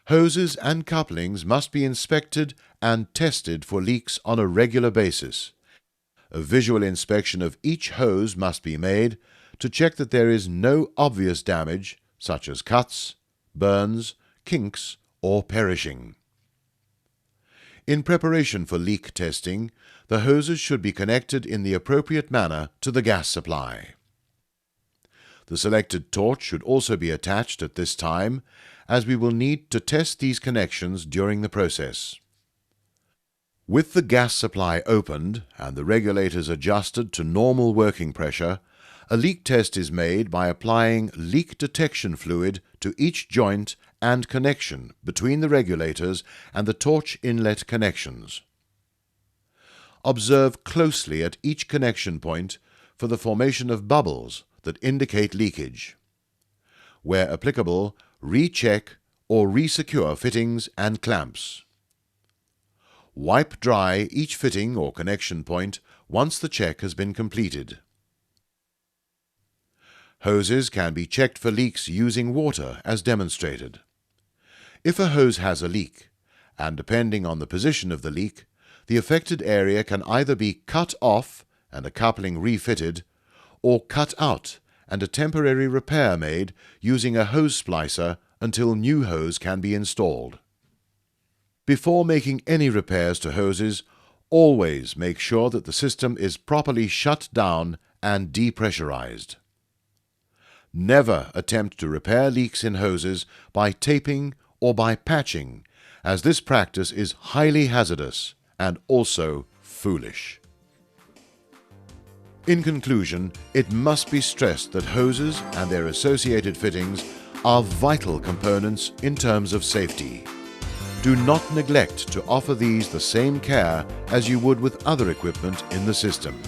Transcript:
Hoses and couplings must be inspected and tested for leaks on a regular basis. A visual inspection of each hose must be made to check that there is no obvious damage, such as cuts, burns, kinks, or perishing. In preparation for leak testing, the hoses should be connected in the appropriate manner to the gas supply. The selected torch should also be attached at this time, as we will need to test these connections during the process. With the gas supply opened and the regulators adjusted to normal working pressure, a leak test is made by applying leak detection fluid to each joint and connection between the regulators and the torch inlet connections. Observe closely at each connection point for the formation of bubbles that indicate leakage. Where applicable, recheck or resecure fittings and clamps. Wipe dry each fitting or connection point once the check has been completed. Hoses can be checked for leaks using water as demonstrated. If a hose has a leak, and depending on the position of the leak, the affected area can either be cut off and a coupling refitted, or cut out and a temporary repair made using a hose splicer until new hose can be installed. Before making any repairs to hoses, always make sure that the system is properly shut down and depressurized. Never attempt to repair leaks in hoses by taping or by patching, as this practice is highly hazardous and also foolish. In conclusion, it must be stressed that hoses and their associated fittings are vital components in terms of safety. Do not neglect to offer these the same care as you would with other equipment in the system.